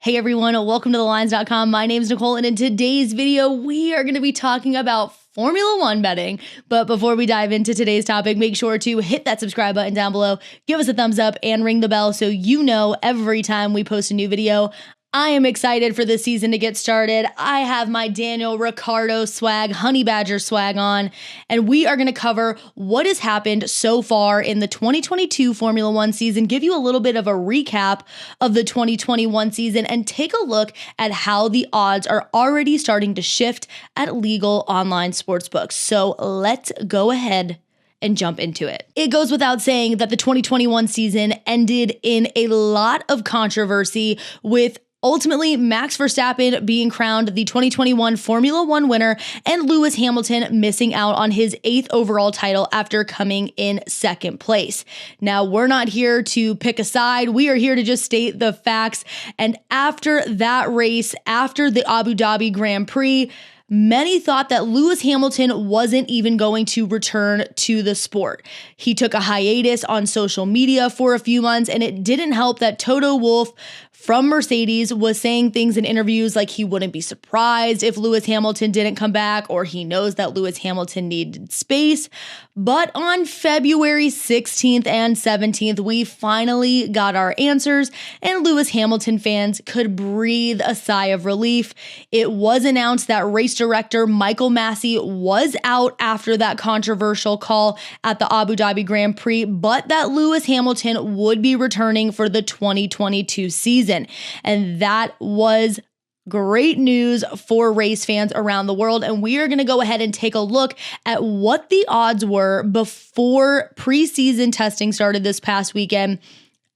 Hey everyone, welcome to thelines.com. My name is Nicole, and in today's video, we are going to be talking about Formula One betting. But before we dive into today's topic, make sure to hit that subscribe button down below, give us a thumbs up, and ring the bell so you know every time we post a new video. I am excited for this season to get started. I have my Daniel Ricciardo swag, Honey Badger swag on, and we are going to cover what has happened so far in the 2022 Formula One season, give you a little bit of a recap of the 2021 season, and take a look at how the odds are already starting to shift at legal online sportsbooks. So let's go ahead and jump into it. It goes without saying that the 2021 season ended in a lot of controversy, with ultimately Max Verstappen being crowned the 2021 Formula One winner and Lewis Hamilton missing out on his 8th overall title after coming in 2nd place. Now, we're not here to pick a side. We are here to just state the facts. And after that race, after the Abu Dhabi Grand Prix, many thought that Lewis Hamilton wasn't even going to return to the sport. He took a hiatus on social media for a few months, and it didn't help that Toto Wolff from Mercedes was saying things in interviews like he wouldn't be surprised if Lewis Hamilton didn't come back, or he knows that Lewis Hamilton needed space. But on February 16th and 17th, we finally got our answers, and Lewis Hamilton fans could breathe a sigh of relief. It was announced that race director Michael Massey was out after that controversial call at the Abu Dhabi Grand Prix, but that Lewis Hamilton would be returning for the 2022 season. And that was great news for race fans around the world. And we are going to go ahead and take a look at what the odds were before preseason testing started this past weekend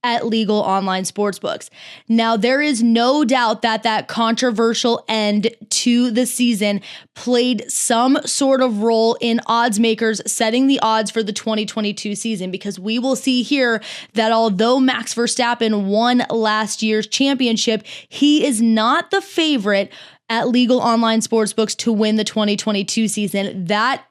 at legal online sportsbooks. Now, there is no doubt that that controversial end to the season played some sort of role in odds makers setting the odds for the 2022 season, because we will see here that although Max Verstappen won last year's championship, he is not the favorite at legal online sportsbooks to win the 2022 season. That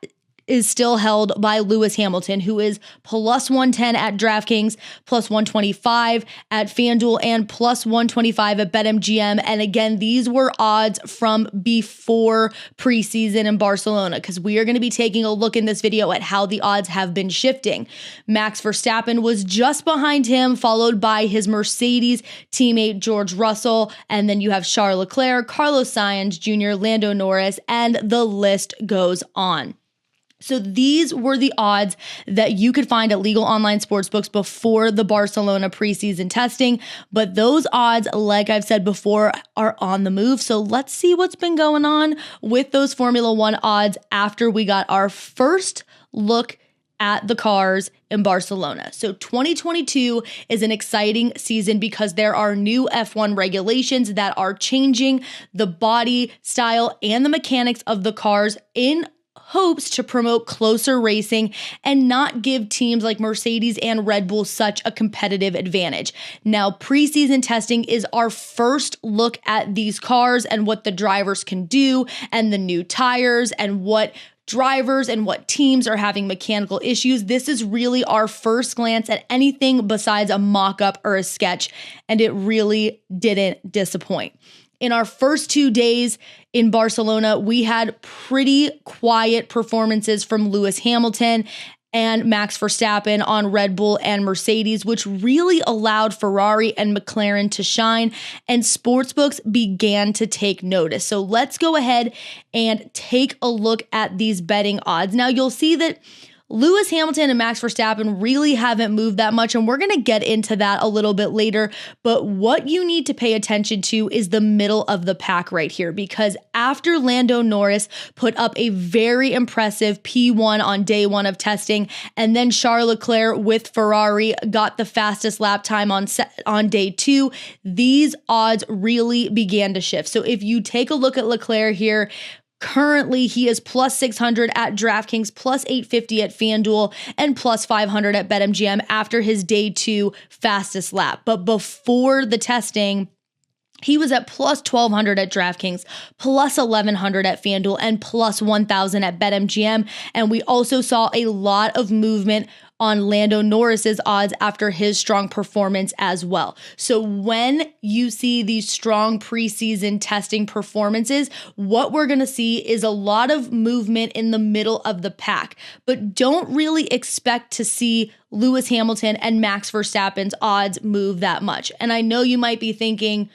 is still held by Lewis Hamilton, who is plus 110 at DraftKings, plus 125 at FanDuel, and plus 125 at BetMGM. And again, these were odds from before preseason in Barcelona, because we are going to be taking a look in this video at how the odds have been shifting. Max Verstappen was just behind him, followed by his Mercedes teammate George Russell. And then you have Charles Leclerc, Carlos Sainz Jr., Lando Norris, and the list goes on. So these were the odds that you could find at legal online sportsbooks before the Barcelona preseason testing. But those odds, like I've said before, are on the move. So let's see what's been going on with those Formula One odds after we got our first look at the cars in Barcelona. So 2022 is an exciting season because there are new F1 regulations that are changing the body style and the mechanics of the cars in hopes to promote closer racing and not give teams like Mercedes and Red Bull such a competitive advantage. Now, preseason testing is our first look at these cars and what the drivers can do, and the new tires, and what drivers and what teams are having mechanical issues. This is really our first glance at anything besides a mock-up or a sketch, and it really didn't disappoint. In our first 2 days in Barcelona, we had pretty quiet performances from Lewis Hamilton and Max Verstappen on Red Bull and Mercedes, which really allowed Ferrari and McLaren to shine, and sportsbooks began to take notice. So let's go ahead and take a look at these betting odds. Now, you'll see that Lewis Hamilton and Max Verstappen really haven't moved that much, and we're going to get into that a little bit later. But what you need to pay attention to is the middle of the pack right here, because after Lando Norris put up a very impressive P1 on day 1 of testing, and then Charles Leclerc with Ferrari got the fastest lap time on day 2, these odds really began to shift. So if you take a look at Leclerc here, currently, he is plus 600 at DraftKings, plus 850 at FanDuel, and plus 500 at BetMGM after his day 2 fastest lap. But before the testing, he was at plus 1,200 at DraftKings, plus 1,100 at FanDuel, and plus 1,000 at BetMGM. And we also saw a lot of movement on Lando Norris's odds after his strong performance as well. So when you see these strong preseason testing performances, what we're going to see is a lot of movement in the middle of the pack, but don't really expect to see Lewis Hamilton and Max Verstappen's odds move that much. And I know you might be thinking,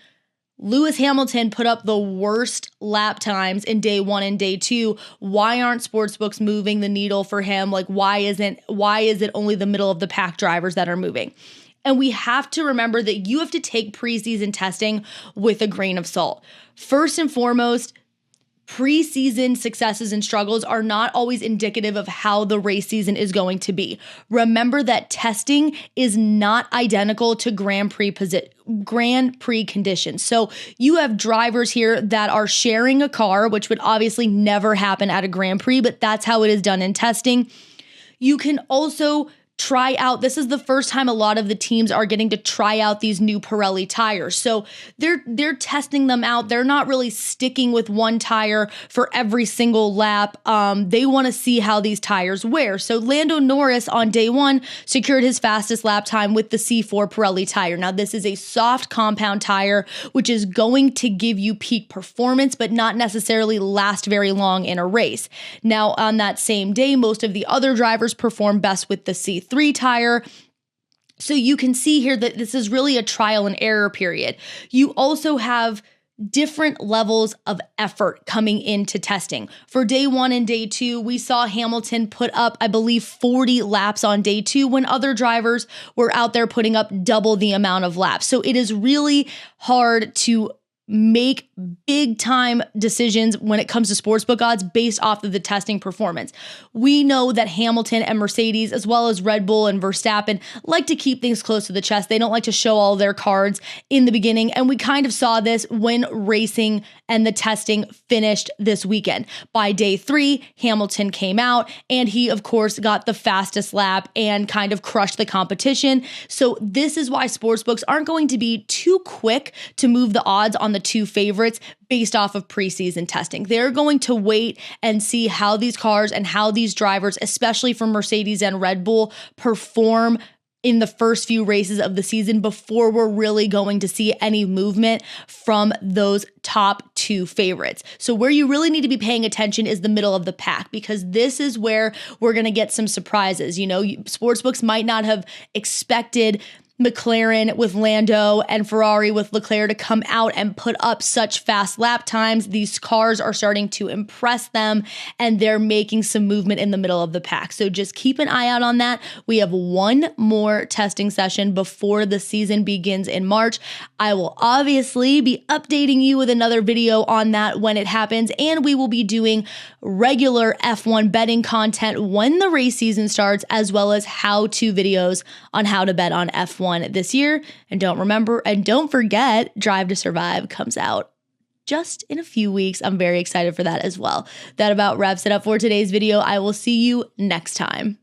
Lewis Hamilton put up the worst lap times in day 1 and day 2. Why aren't sportsbooks moving the needle for him? Like, why is it only the middle of the pack drivers that are moving? And we have to remember that you have to take preseason testing with a grain of salt. First and foremost, preseason successes and struggles are not always indicative of how the race season is going to be. Remember that testing is not identical to Grand Prix conditions. So you have drivers here that are sharing a car, which would obviously never happen at a Grand Prix, but that's how it is done in testing. You can also try out, this is the first time a lot of the teams are getting to try out these new Pirelli tires. So they're testing them out. They're not really sticking with one tire for every single lap. They want to see how these tires wear. So Lando Norris on day 1 secured his fastest lap time with the C4 Pirelli tire. Now this is a soft compound tire, which is going to give you peak performance, but not necessarily last very long in a race. Now on that same day, most of the other drivers perform best with the C3 tire. So you can see here that this is really a trial and error period. You also have different levels of effort coming into testing. For day 1 and day 2, we saw Hamilton put up, I believe, 40 laps on day 2 when other drivers were out there putting up double the amount of laps. So it is really hard to make big time decisions when it comes to sportsbook odds based off of the testing performance. We know that Hamilton and Mercedes, as well as Red Bull and Verstappen, like to keep things close to the chest. They don't like to show all their cards in the beginning. And we kind of saw this when racing and the testing finished this weekend. By day 3, Hamilton came out and he, of course, got the fastest lap and kind of crushed the competition. So this is why sportsbooks aren't going to be too quick to move the odds on the two favorites based off of preseason testing. They're going to wait and see how these cars and how these drivers, especially from Mercedes and Red Bull, perform in the first few races of the season before we're really going to see any movement from those top 2 favorites. So where you really need to be paying attention is the middle of the pack, because this is where we're going to get some surprises. You know, sportsbooks might not have expected McLaren with Lando and Ferrari with Leclerc to come out and put up such fast lap times. These cars are starting to impress them and they're making some movement in the middle of the pack. So just keep an eye out on that. We have one more testing session before the season begins in March. I will obviously be updating you with another video on that when it happens, and we will be doing regular F1 betting content when the race season starts, as well as how-to videos on how to bet on F1 this year. And don't forget, Drive to Survive comes out just in a few weeks. I'm very excited for that as well. That about wraps it up for today's video. I will see you next time.